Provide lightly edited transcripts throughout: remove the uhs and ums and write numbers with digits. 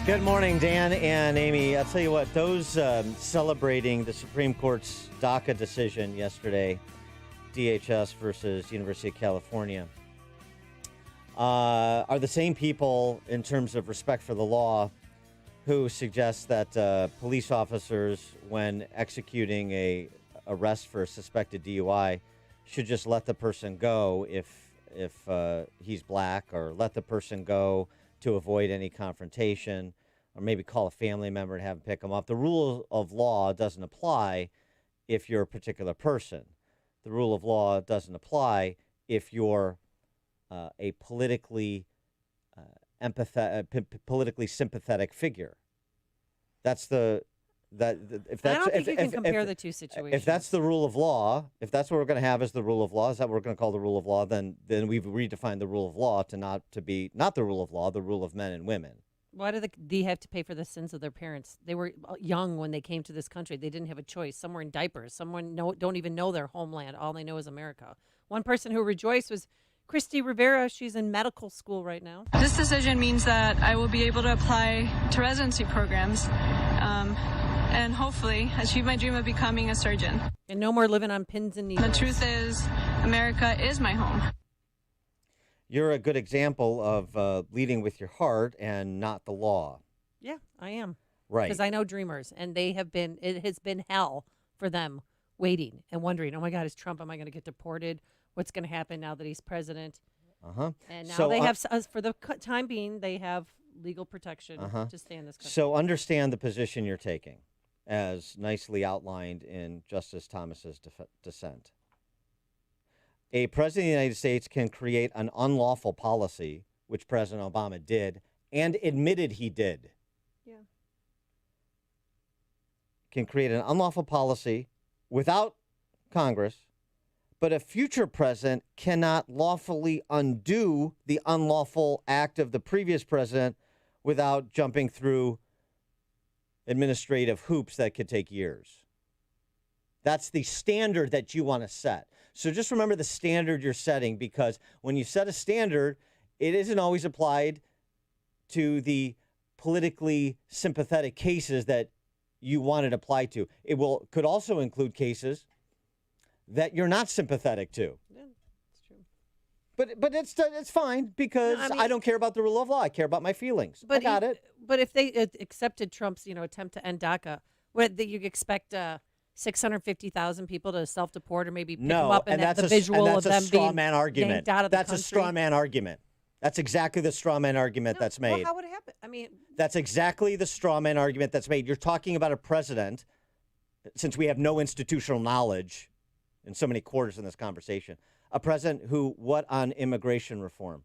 Good morning, Dan and Amy. I'll tell you what, those celebrating the Supreme Court's DACA decision yesterday, DHS versus University of California, are the same people in terms of respect for the law who suggest that police officers, when executing a arrest for a suspected DUI, should just let the person go if he's black, or let the person go to avoid any confrontation, or maybe call a family member and have them pick them up. The rule of law doesn't apply if you're a particular person. The rule of law doesn't apply if you're a politically politically sympathetic figure. That's the if that's I don't think you can compare the two situations. If that's the rule of law, if that's what we're going to have as the rule of law, is that what we're going to call the rule of law? Then we've redefined the rule of law to not the rule of law, the rule of men and women. Why do they have to pay for the sins of their parents? They were young when they came to this country. They didn't have a choice. Some were in diapers. Someone don't even know their homeland. All they know is America. One person who rejoiced was Christy Rivera. She's in medical school right now. This decision means that I will be able to apply to residency programs and hopefully achieve my dream of becoming a surgeon. And no more living on pins and needles. The truth is, America is my home. You're a good example of leading with your heart and not the law. Yeah, I am. Right. Because I know dreamers, and it has been hell for them waiting and wondering, oh my God, is Trump, am I going to get deported? What's going to happen now that he's president? Uh-huh. And now they have, for the time being, they have legal protection to stay in this country. So understand the position you're taking, as nicely outlined in Justice Thomas's dissent. A president of the United States can create an unlawful policy, which President Obama did, and admitted he did. Yeah. Can create an unlawful policy without Congress, but a future president cannot lawfully undo the unlawful act of the previous president without jumping through administrative hoops that could take years. That's the standard that you want to set. So just remember the standard you're setting, because when you set a standard, it isn't always applied to the politically sympathetic cases that you want it applied to. It could also include cases that you're not sympathetic to. Yeah, that's true. But it's fine, because I don't care about the rule of law. I care about my feelings. I got it. But if they accepted Trump's attempt to end DACA, would you expect 650,000 people to self-deport, or maybe pick them up, and that's the visual of them being yanked out of the country? That's a straw man argument. That's exactly the straw man argument that's made. Well, how would it happen? I mean, that's exactly the straw man argument that's made. You're talking about a president, since we have no institutional knowledge in so many quarters in this conversation, a president who, what on immigration reform?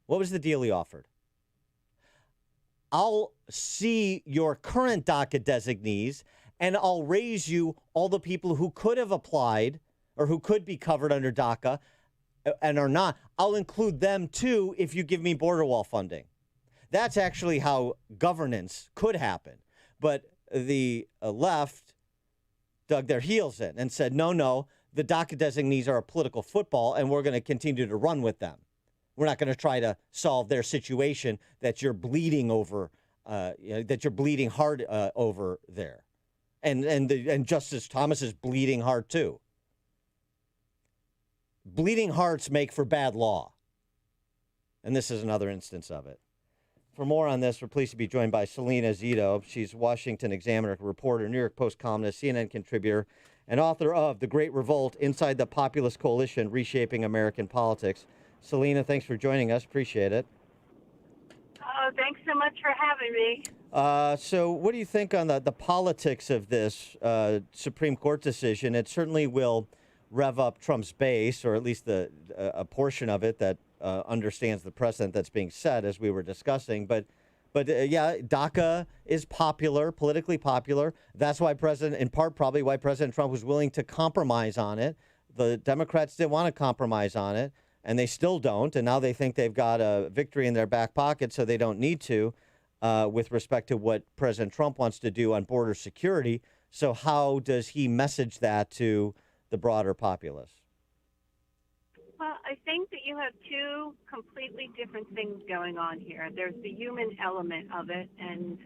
What was the deal he offered? I'll see your current DACA designees, and I'll raise you all the people who could have applied or who could be covered under DACA and are not. I'll include them too if you give me border wall funding. That's actually how governance could happen. But the left dug their heels in and said, no, the DACA designees are a political football, and we're going to continue to run with them. We're not going to try to solve their situation that you're bleeding over, that you're bleeding hard over there. And Justice Thomas is bleeding heart too. Bleeding hearts make for bad law. And this is another instance of it. For more on this, we're pleased to be joined by Salena Zito. She's Washington Examiner reporter, New York Post columnist, CNN contributor, and author of The Great Revolt: Inside the Populist Coalition, Reshaping American Politics. Salena, thanks for joining us. Appreciate it. Oh, thanks so much for having me. So what do you think on the politics of this Supreme Court decision? It certainly will rev up Trump's base, or at least a portion of it that understands the precedent that's being set, as we were discussing. But yeah, DACA is popular, politically popular. That's why in part probably why President Trump was willing to compromise on it. The Democrats didn't want to compromise on it, and they still don't. And now they think they've got a victory in their back pocket, so they don't need to. With respect to what President Trump wants to do on border security. So how does he message that to the broader populace? Well, I think that you have two completely different things going on here. There's the human element of it, and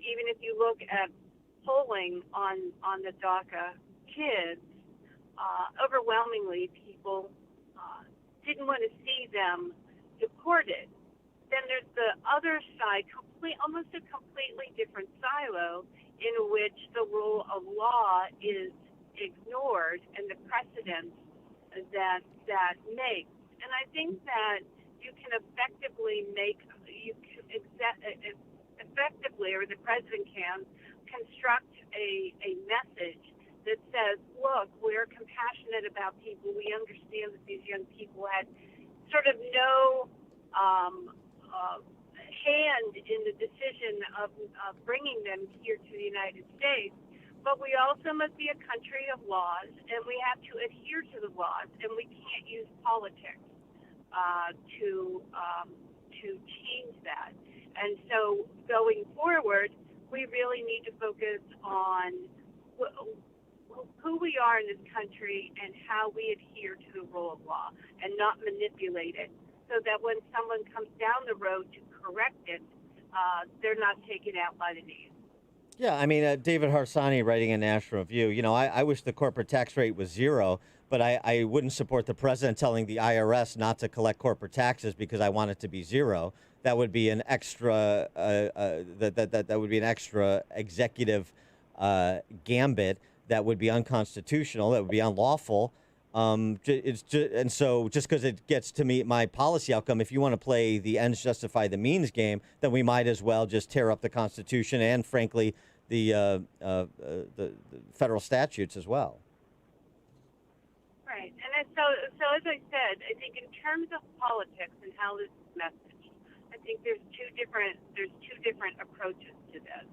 even if you look at polling on the DACA kids, overwhelmingly people didn't want to see them deported. Then there's the other side, almost a completely different silo, in which the rule of law is ignored and the precedents that makes. And I think that you can effectively or the president can construct a message that says, look, we're compassionate about people. We understand that these young people had sort of no hand in the decision of bringing them here to the United States. But we also must be a country of laws, and we have to adhere to the laws, and we can't use politics to change that. And so going forward, we really need to focus on who we are in this country and how we adhere to the rule of law and not manipulate it, so that when someone comes down the road to correct it, they're not taken out by the knees. Yeah, I mean, David Harsanyi writing in National Review, I wish the corporate tax rate was zero, but I wouldn't support the president telling the IRS not to collect corporate taxes because I want it to be zero. That would be an extra that would be an extra executive gambit that would be unconstitutional. That would be unlawful. And so just because it gets to meet my policy outcome, if you want to play the ends justify the means game, then we might as well just tear up the Constitution and, frankly, the federal statutes as well. Right, and so as I said, I think in terms of politics and how this is messaged, I think there's two different approaches to this.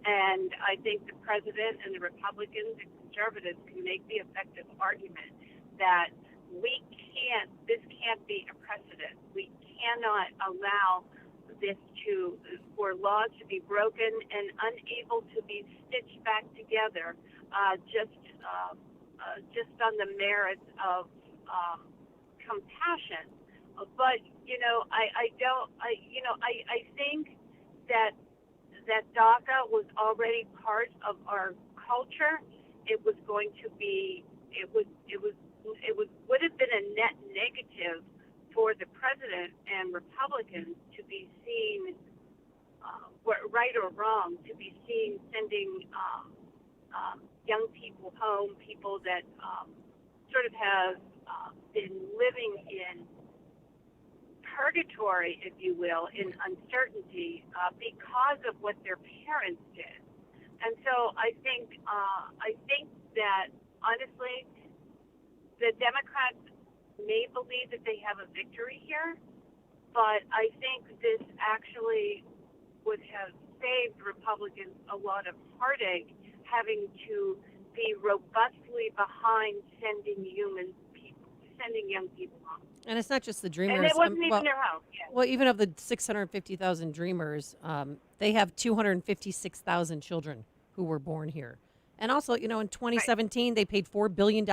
And I think the president and the Republicans and conservatives can make the effective argument that this can't be a precedent. We cannot allow for laws to be broken and unable to be stitched back together just on the merits of compassion. But I think that DACA was already part of our culture. It was going to be. It would have been a net negative for the president and Republicans to be seen, right or wrong, to be seen sending young people home, people that sort of have been living in purgatory, if you will, in uncertainty because of what their parents did. And so I think that honestly, the Democrats may believe that they have a victory here, but I think this actually would have saved Republicans a lot of heartache, having to be robustly behind sending young people home. And it's not just the Dreamers. And it wasn't even their home. Yeah. Well, even of the 650,000 Dreamers, they have 256,000 children who were born here. And also, in 2017, they paid $4 billion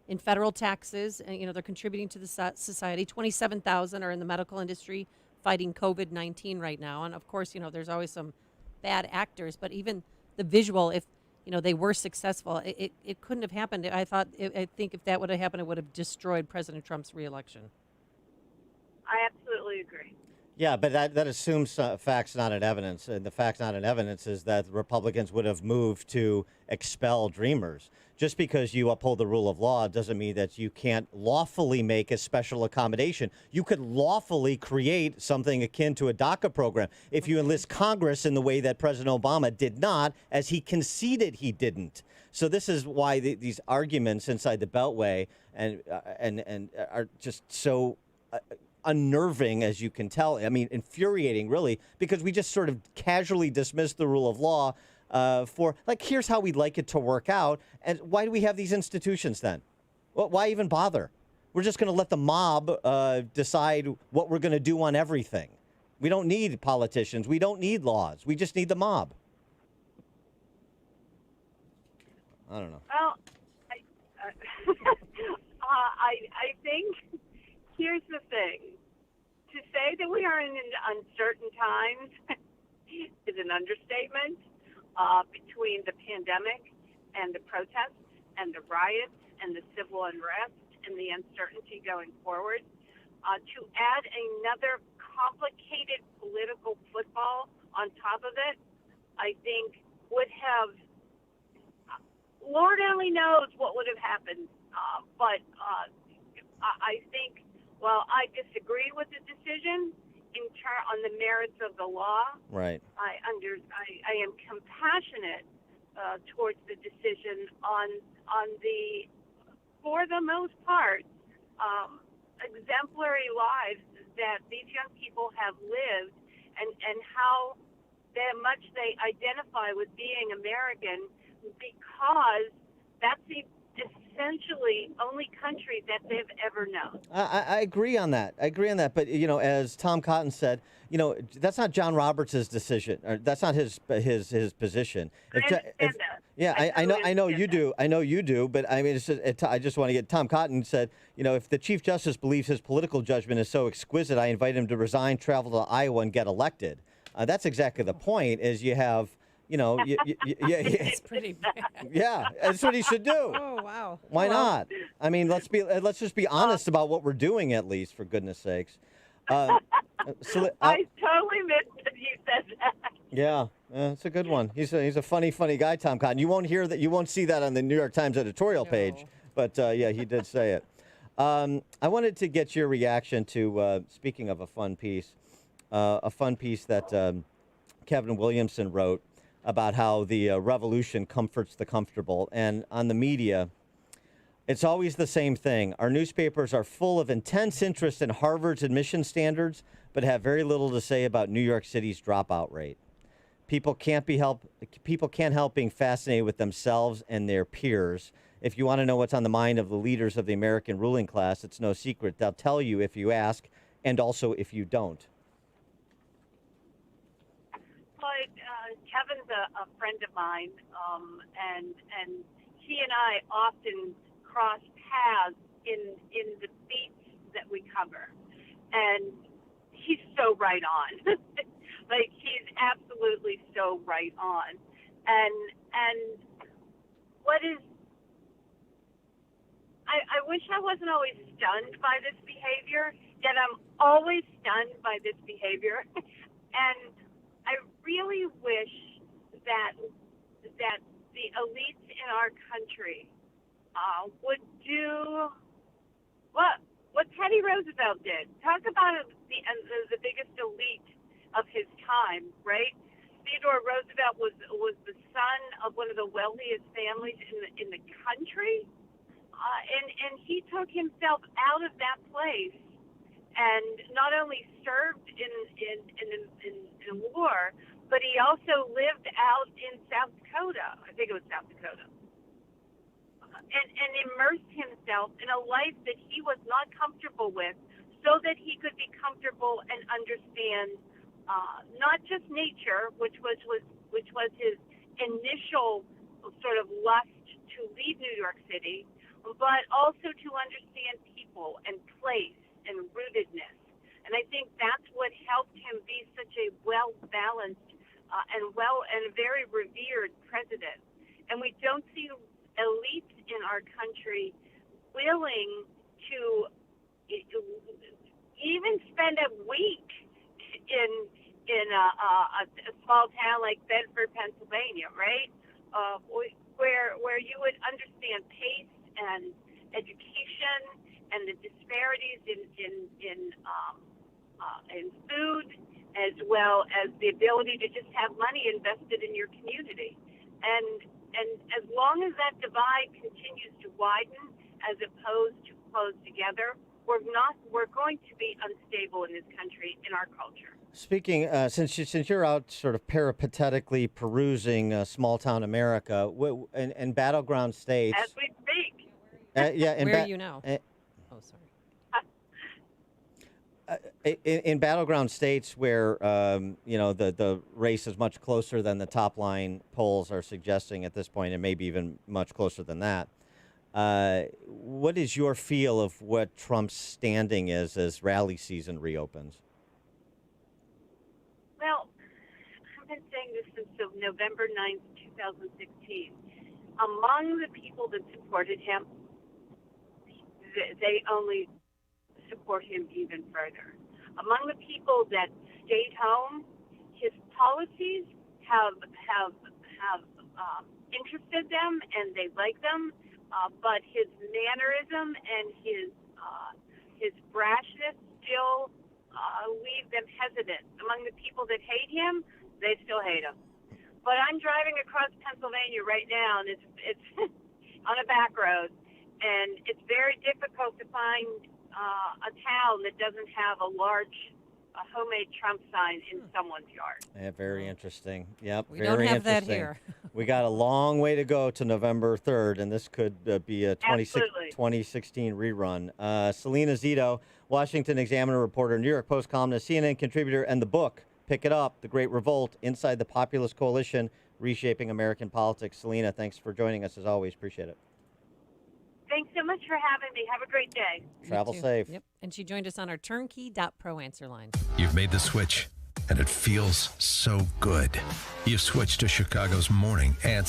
in federal taxes, and they're contributing to the society. 27,000 are in the medical industry fighting COVID-19 right now, and of course, there's always some bad actors. But even the visual, if they were successful, it couldn't have happened. I think if that would have happened, it would have destroyed President Trump's reelection. I absolutely agree. Yeah, but that assumes facts not in evidence. And the facts not in evidence is that Republicans would have moved to expel Dreamers. Just because you uphold the rule of law doesn't mean that you can't lawfully make a special accommodation. You could lawfully create something akin to a DACA program if you enlist Congress in the way that President Obama did not, as he conceded he didn't. So this is why these arguments inside the Beltway and are just so unnerving, as you can tell. I mean, infuriating, really, because we just sort of casually dismiss the rule of law for, like, here's how we'd like it to work out. And why do we have these institutions then? Well, why even bother? We're just going to let the mob decide what we're going to do on everything. We don't need politicians. We don't need laws. We just need the mob. I don't know. Well, I think here's the thing. To say that we are in uncertain times is an understatement. Between the pandemic and the protests and the riots and the civil unrest and the uncertainty going forward, to add another complicated political football on top of it, I think would have, Lord only knows what would have happened. But I think, well, I disagree with the decision on the merits of the law. Right. I am compassionate towards the decision on the, for the most part, exemplary lives that these young people have lived, and how much they identify with being American, because that's the essentially only country that they've ever known. I agree on that. But, as Tom Cotton said, that's not John Roberts' decision. Or that's not his position. I understand that. Yeah, I know you do. I know you do. But I mean, I just want to get Tom Cotton said, if the Chief Justice believes his political judgment is so exquisite, I invite him to resign, travel to Iowa, and get elected. That's exactly the point. Is you have. It's pretty bad. Yeah, that's what he should do. Oh, wow. Why not? I mean, let's just be honest about what we're doing, at least, for goodness sakes. I totally missed that you said that. Yeah, it's a good one. He's a funny guy, Tom Cotton. You won't hear that. You won't see that on the New York Times editorial page. But yeah, he did say it. I wanted to get your reaction to speaking of a fun piece that Kevin Williamson wrote about how the revolution comforts the comfortable. And on the media, it's always the same thing. Our newspapers are full of intense interest in Harvard's admission standards, but have very little to say about New York City's dropout rate. People can't help being fascinated with themselves and their peers. If you want to know what's on the mind of the leaders of the American ruling class, it's no secret. They'll tell you if you ask, and also if you don't. Kevin's a friend of mine, and he and I often cross paths in the beats that we cover, and he's so right on. Like, he's absolutely so right on. And what is, I wish I wasn't always stunned by this behavior, yet I'm always stunned by this behavior. And I really wish that the elites in our country would do what Teddy Roosevelt did. Talk about the biggest elite of his time, right? Theodore Roosevelt was the son of one of the wealthiest families in the country, and he took himself out of that place and not only served in war, but he also lived out in South Dakota. I think it was South Dakota. And immersed himself in a life that he was not comfortable with, so that he could be comfortable and understand not just nature, which was his initial sort of lust to leave New York City, but also to understand people and place and rootedness. And I think that's what helped him be such a well-balanced and very revered president. And we don't see elites in our country willing to even spend a week in a small town like Bedford, Pennsylvania, right? Where you would understand pace and education and the disparities in food, as well as the ability to just have money invested in your community. And as long as that divide continues to widen as opposed to close together, we're going to be unstable in this country, in our culture. Speaking, since you're out sort of peripatetically perusing small town America and battleground states, as we speak. Where are you now? Oh, sorry. In battleground states where the race is much closer than the top line polls are suggesting at this point, and maybe even much closer than that, What is your feel of what Trump's standing is as rally season reopens? Well, I've been saying this since November 9th, 2016. Among the people that supported him, they only support him even further. Among the people that stayed home, his policies have interested them and they like them, but his mannerism and his brashness still leave them hesitant. Among the people that hate him, they still hate him. But I'm driving across Pennsylvania right now, and it's on a back road, and it's very difficult to find a town that doesn't have a large homemade Trump sign in someone's yard. Yeah, very interesting. Yep, We very don't have that interesting. here. We got a long way to go to November 3rd, and this could be a Absolutely. 2016 rerun. Salena Zito, Washington Examiner reporter, New York Post columnist, CNN contributor, and the book, pick it up, The Great Revolt, Inside the Populist Coalition, Reshaping American Politics. Salena, thanks for joining us as always. Appreciate it. Thanks so much for having me. Have a great day. Travel too. safe. Yep. And she joined us on our turnkey.pro answer line. You've made the switch, and it feels so good. You've switched to Chicago's morning answer.